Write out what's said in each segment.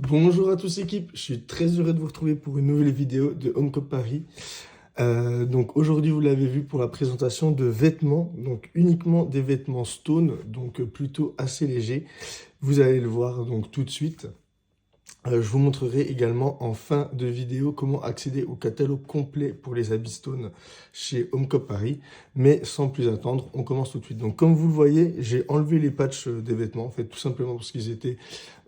Bonjour à tous équipe, je suis très heureux de vous retrouver pour une nouvelle vidéo de HomeCop Paris. Donc aujourd'hui vous l'avez vu pour la présentation de vêtements, donc uniquement des vêtements Stone, donc plutôt assez légers. Vous allez le voir donc tout de suite. Je vous montrerai également en fin de vidéo comment accéder au catalogue complet pour les habits Stone chez HomeCop Paris. Mais sans plus attendre, on commence tout de suite. Donc comme vous le voyez, j'ai enlevé les patchs des vêtements, en fait tout simplement parce qu'ils étaient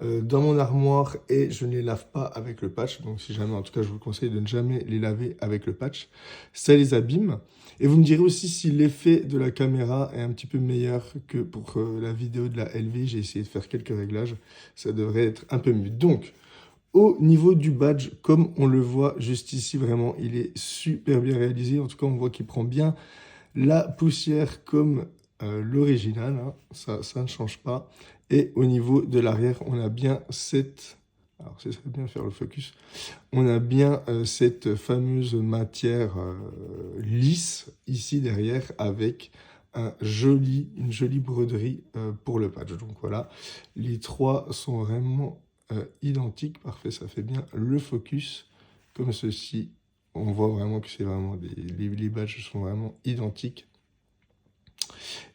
dans mon armoire et je ne les lave pas avec le patch. Donc si jamais, en tout cas je vous conseille de ne jamais les laver avec le patch. Ça les abîme. Et vous me direz aussi si l'effet de la caméra est un petit peu meilleur que pour la vidéo de la LV. J'ai essayé de faire quelques réglages. Ça devrait être un peu mieux. Donc, au niveau du badge, comme on le voit juste ici, vraiment, il est super bien réalisé. En tout cas, on voit qu'il prend bien la poussière comme l'original. Hein. Ça ne change pas. Et au niveau de l'arrière, on a bien cette... Alors, ça serait bien faire le focus. On a bien cette fameuse matière lisse ici derrière avec une jolie broderie pour le badge. Donc voilà, les trois sont vraiment identiques. Parfait, ça fait bien le focus comme ceci. On voit vraiment que c'est vraiment les badges sont vraiment identiques.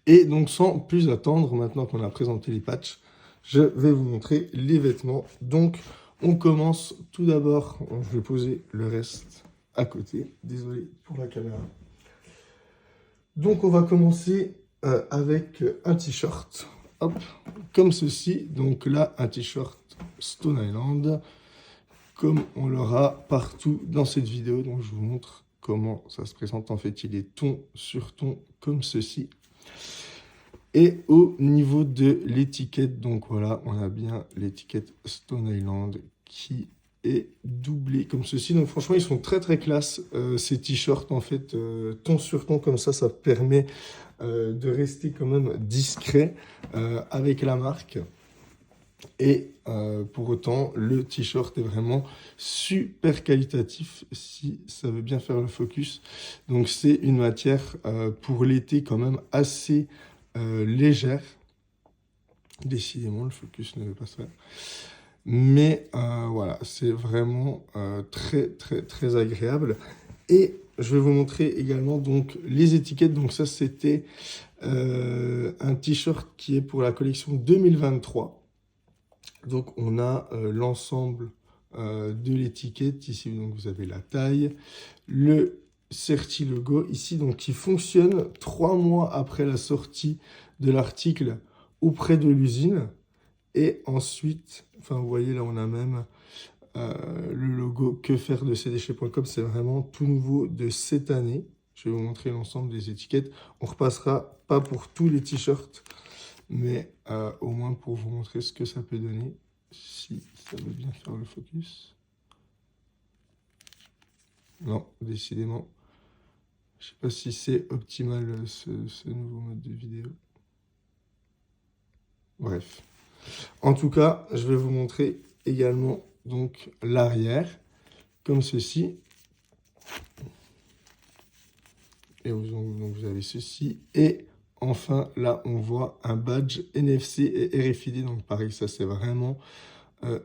Et donc sans plus attendre, maintenant qu'on a présenté les patchs, je vais vous montrer les vêtements. Donc on commence tout d'abord, je vais poser le reste à côté. Désolé pour la caméra. Donc on va commencer avec un t-shirt, hop, comme ceci. Donc là, un t-shirt Stone Island, comme on l'aura partout dans cette vidéo. Donc je vous montre comment ça se présente. En fait, il est ton sur ton comme ceci. Et au niveau de l'étiquette, donc voilà, on a bien l'étiquette Stone Island qui est doublée comme ceci. Donc franchement, ils sont très très classe, ces t-shirts en fait, ton sur ton comme ça permet de rester quand même discret avec la marque. Et pour autant, le t-shirt est vraiment super qualitatif si ça veut bien faire le focus. Donc c'est une matière pour l'été quand même assez légère. Décidément, le focus ne veut pas se faire. Mais voilà, c'est vraiment très très très agréable. Et je vais vous montrer également donc les étiquettes. Donc ça, c'était un t-shirt qui est pour la collection 2023. Donc on a l'ensemble de l'étiquette. Ici, donc, vous avez la taille, le Certi logo ici, donc qui fonctionne 3 mois après la sortie de l'article auprès de l'usine. Et ensuite, enfin vous voyez là on a même le logo que faire de cdéchets.com, c'est vraiment tout nouveau de cette année. Je vais vous montrer l'ensemble des étiquettes. On repassera pas pour tous les t-shirts, mais au moins pour vous montrer ce que ça peut donner, si ça veut bien faire le focus. Non, décidément, je sais pas si c'est optimal ce nouveau mode de vidéo. Bref. En tout cas, je vais vous montrer également donc l'arrière, comme ceci. Et vous avez ceci. Et enfin, là, on voit un badge NFC et RFID. Donc pareil, ça c'est vraiment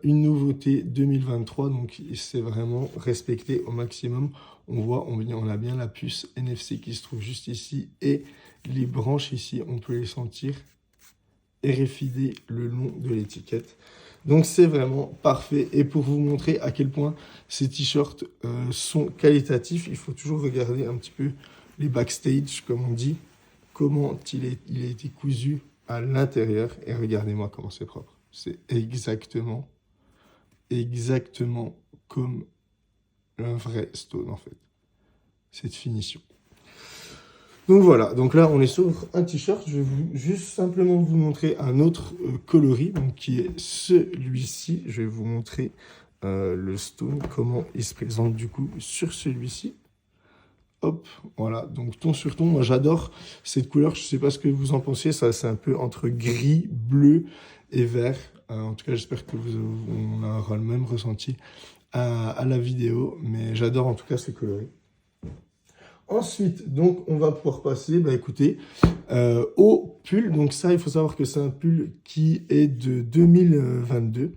une nouveauté 2023. Donc c'est vraiment respecté au maximum. On voit, on a bien la puce NFC qui se trouve juste ici. Et les branches ici, on peut les sentir. RFID le long de l'étiquette. Donc c'est vraiment parfait. Et pour vous montrer à quel point ces t-shirts sont qualitatifs, il faut toujours regarder un petit peu les backstage, comme on dit, comment il a été cousu à l'intérieur. Et regardez-moi comment c'est propre. C'est exactement comme un vrai Stone en fait. Cette finition. Donc voilà, donc là on est sur un t-shirt, je vais juste simplement vous montrer un autre coloris, donc qui est celui-ci. Je vais vous montrer le Stone, comment il se présente du coup sur celui-ci. Hop, voilà, donc ton sur ton, moi j'adore cette couleur, je sais pas ce que vous en pensez, ça c'est un peu entre gris, bleu et vert. En tout cas j'espère que on aura le même ressenti à la vidéo, mais j'adore en tout cas ces coloris. Ensuite, donc, on va pouvoir passer, bah, écoutez, au pull. Donc ça, il faut savoir que c'est un pull qui est de 2022.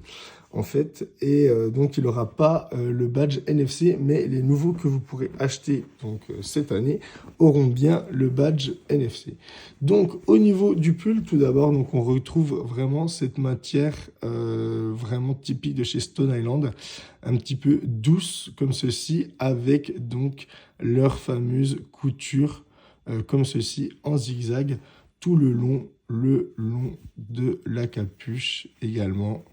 en fait, et donc il n'aura pas le badge NFC, mais les nouveaux que vous pourrez acheter donc cette année auront bien le badge NFC. Donc au niveau du pull, tout d'abord, donc on retrouve vraiment cette matière vraiment typique de chez Stone Island, un petit peu douce comme ceci, avec donc leur fameuse couture comme ceci en zigzag tout le long de la capuche également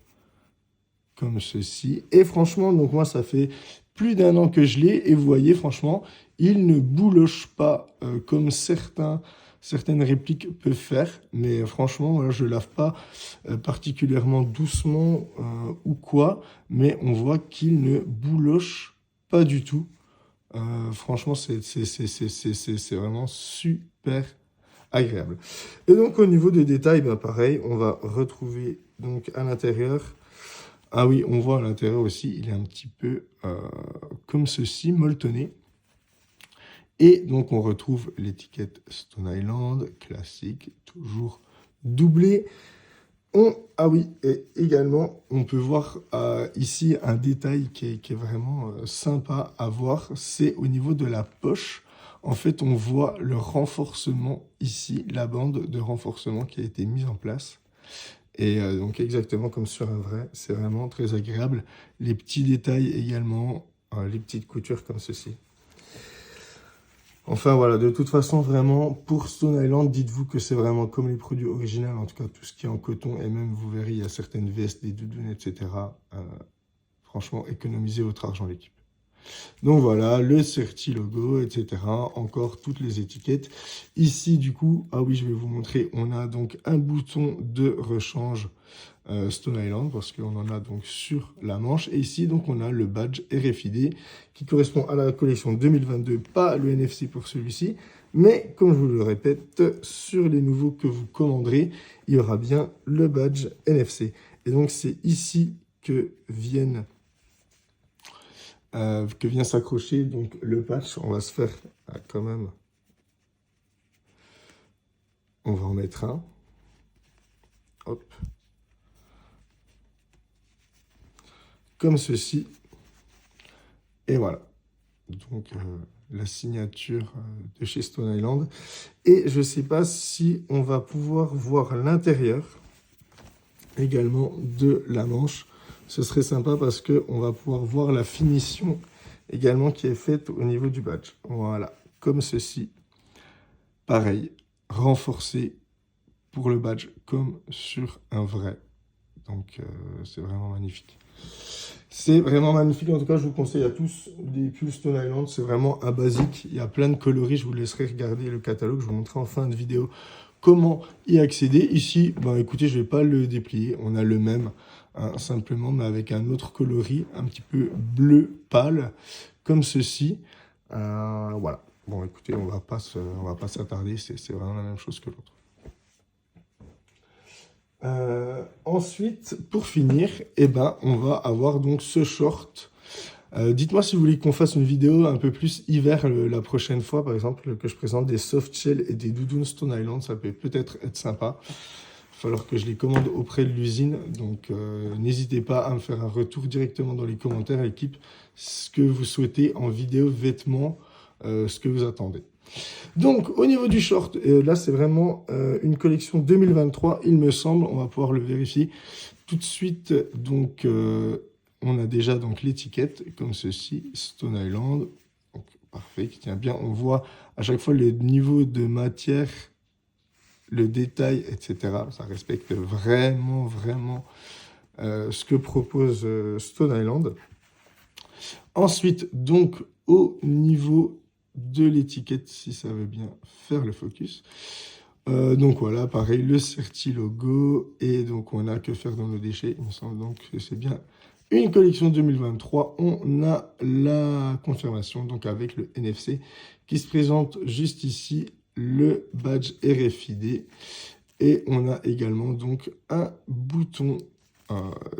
comme ceci. Et franchement, donc moi ça fait plus d'1 an que je l'ai et vous voyez franchement, il ne bouloche pas comme certaines répliques peuvent faire, mais franchement, voilà, je ne lave pas particulièrement doucement ou quoi, mais on voit qu'il ne bouloche pas du tout. Franchement, c'est vraiment super agréable. Et donc, au niveau des détails, ben, pareil, on va retrouver donc à l'intérieur. Ah oui, on voit à l'intérieur aussi, il est un petit peu comme ceci, molletonné. Et donc, on retrouve l'étiquette Stone Island, classique, toujours doublée. Ah oui, et également, on peut voir ici un détail qui est vraiment sympa à voir, c'est au niveau de la poche. En fait, on voit le renforcement ici, la bande de renforcement qui a été mise en place. Et donc exactement comme sur un vrai, c'est vraiment très agréable. Les petits détails également, les petites coutures comme ceci. Enfin voilà, de toute façon, vraiment, pour Stone Island, dites-vous que c'est vraiment comme les produits originaux, en tout cas tout ce qui est en coton, et même vous verrez, il y a certaines vestes, des doudounes, etc. Franchement, économisez votre argent, l'équipe. Donc voilà, le Certi logo, etc. Encore toutes les étiquettes. Ici, du coup, ah oui, je vais vous montrer, on a donc un bouton de rechange Stone Island, parce qu'on en a donc sur la manche. Et ici, donc, on a le badge RFID qui correspond à la collection 2022, pas le NFC pour celui-ci. Mais, comme je vous le répète, sur les nouveaux que vous commanderez, il y aura bien le badge NFC. Et donc, c'est ici que vient s'accrocher donc le patch. On va se faire quand même, on va en mettre un, hop, comme ceci, et voilà, donc la signature de chez Stone Island. Et je sais pas si on va pouvoir voir l'intérieur également de la manche. Ce serait sympa parce que on va pouvoir voir la finition également qui est faite au niveau du badge. Voilà, comme ceci. Pareil, renforcé pour le badge comme sur un vrai. Donc c'est vraiment magnifique. C'est vraiment magnifique. En tout cas, je vous conseille à tous des pulls Stone Island. C'est vraiment un basique. Il y a plein de coloris. Je vous laisserai regarder le catalogue. Je vous montrerai en fin de vidéo comment y accéder. Ici, ben, écoutez, je ne vais pas le déplier. On a le même, hein, simplement, mais avec un autre coloris, un petit peu bleu pâle, comme ceci. Voilà. Bon, écoutez, on va pas s'attarder. C'est vraiment la même chose que l'autre. Ensuite, pour finir, eh ben, on va avoir donc ce short. Dites-moi si vous voulez qu'on fasse une vidéo un peu plus hiver la prochaine fois, par exemple, que je présente des soft shells et des doudounes Stone Island. Ça peut peut-être être sympa. Il va falloir que je les commande auprès de l'usine. Donc, n'hésitez pas à me faire un retour directement dans les commentaires, l'équipe, ce que vous souhaitez en vidéo vêtements, ce que vous attendez. Donc, au niveau du short, là, c'est vraiment une collection 2023, il me semble. On va pouvoir le vérifier tout de suite. Donc, on a déjà donc l'étiquette, comme ceci, Stone Island. Donc, parfait, qui tient bien. On voit à chaque fois le niveau de matière, le détail, etc. Ça respecte vraiment, vraiment ce que propose Stone Island. Ensuite, donc, au niveau de l'étiquette, si ça veut bien faire le focus. Donc voilà, pareil, le Certi logo, et donc on n'a que faire dans nos déchets. Il me semble donc que c'est bien une collection 2023. On a la confirmation, donc avec le NFC, qui se présente juste ici, le badge RFID, et on a également donc un bouton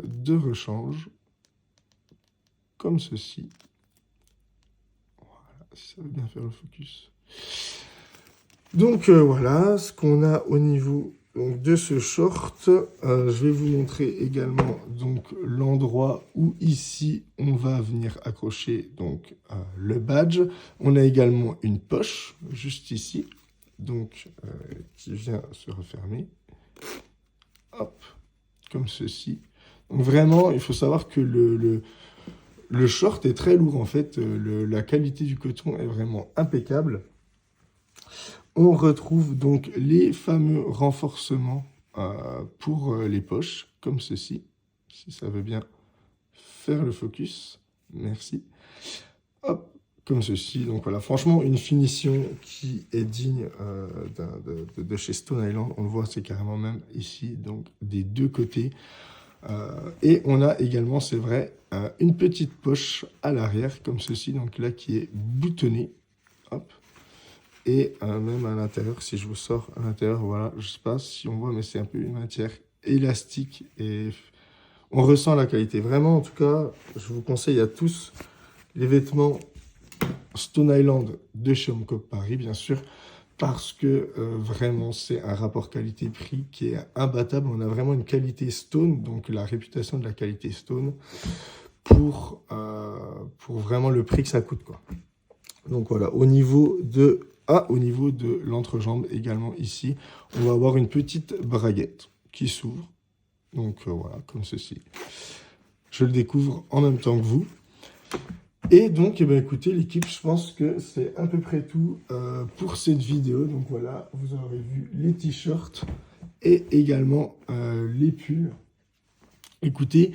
de rechange, comme ceci. Si ça veut bien faire le focus. Donc voilà ce qu'on a au niveau donc, de ce short, je vais vous montrer également donc l'endroit où ici on va venir accrocher donc le badge. On a également une poche juste ici, donc qui vient se refermer. Hop, comme ceci. Donc vraiment, il faut savoir que le short est très lourd en fait. La qualité du coton est vraiment impeccable. On retrouve donc les fameux renforcements pour les poches, comme ceci, si ça veut bien faire le focus. Merci. Hop, comme ceci. Donc voilà, franchement, une finition qui est digne de chez Stone Island. On le voit, c'est carrément même ici, donc des deux côtés. Et on a également, c'est vrai, une petite poche à l'arrière, comme ceci, donc là, qui est boutonnée. Hop. Et même à l'intérieur, si je vous sors à l'intérieur, voilà, je sais pas si on voit, mais c'est un peu une matière élastique et on ressent la qualité. Vraiment, en tout cas, je vous conseille à tous les vêtements Stone Island de chez Homecop Paris, bien sûr, parce que vraiment, c'est un rapport qualité-prix qui est imbattable. On a vraiment une qualité Stone, donc la réputation de la qualité Stone, pour vraiment le prix que ça coûte, quoi. Donc voilà, au niveau de l'entrejambe également ici, on va avoir une petite braguette qui s'ouvre. Donc voilà, comme ceci. Je le découvre en même temps que vous. Et donc, eh bien, écoutez, l'équipe, je pense que c'est à peu près tout pour cette vidéo. Donc voilà, vous aurez vu les t-shirts et également les pulls. Écoutez,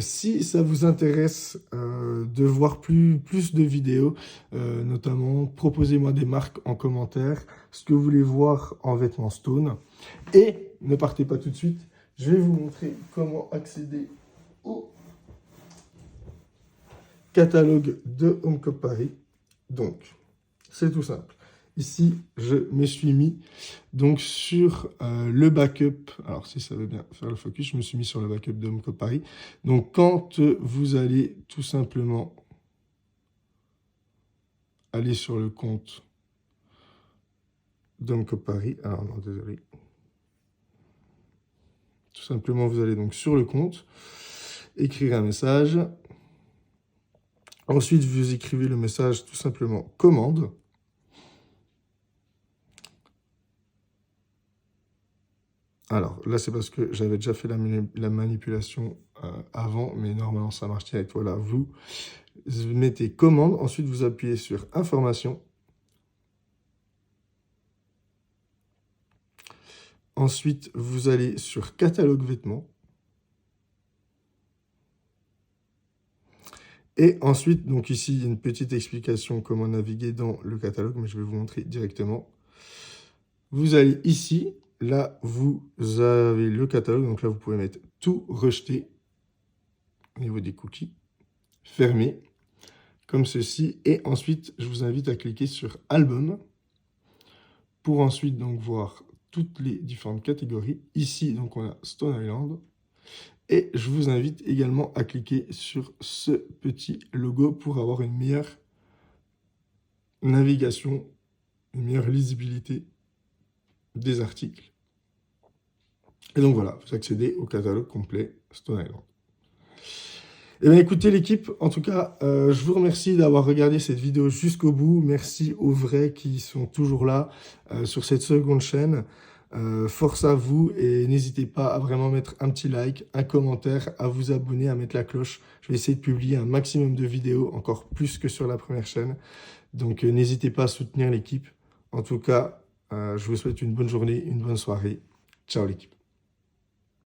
si ça vous intéresse de voir plus de vidéos, notamment, proposez-moi des marques en commentaire, ce que vous voulez voir en vêtements Stone. Et ne partez pas tout de suite, je vais vous montrer comment accéder au catalogue de Homecop Paris. Donc, c'est tout simple. Ici, je me suis mis donc sur le backup. Alors, si ça veut bien faire le focus, je me suis mis sur le backup de Homecop Paris. Donc, quand vous allez tout simplement aller sur le compte d'Homecop Paris. Alors, non, désolé. Tout simplement, vous allez donc sur le compte, écrire un message. Ensuite, vous écrivez le message tout simplement commande. Alors, là, c'est parce que j'avais déjà fait la manipulation avant, mais normalement, ça marche direct. Voilà, vous mettez commande, ensuite, vous appuyez sur information. Ensuite, vous allez sur catalogue vêtements. Et ensuite, donc ici, il y a une petite explication comment naviguer dans le catalogue, mais je vais vous montrer directement. Vous allez ici. Là, vous avez le catalogue. Donc là, vous pouvez mettre tout rejeter au niveau des cookies. Fermer, comme ceci. Et ensuite, je vous invite à cliquer sur album pour ensuite donc voir toutes les différentes catégories. Ici, donc on a Stone Island. Et je vous invite également à cliquer sur ce petit logo pour avoir une meilleure navigation, une meilleure lisibilité des articles. Et donc voilà, vous accédez au catalogue complet Stone Island. Eh bien écoutez l'équipe, en tout cas, je vous remercie d'avoir regardé cette vidéo jusqu'au bout. Merci aux vrais qui sont toujours là sur cette seconde chaîne. Force à vous et n'hésitez pas à vraiment mettre un petit like, un commentaire, à vous abonner, à mettre la cloche. Je vais essayer de publier un maximum de vidéos, encore plus que sur la première chaîne. Donc n'hésitez pas à soutenir l'équipe. En tout cas, je vous souhaite une bonne journée, une bonne soirée. Ciao l'équipe.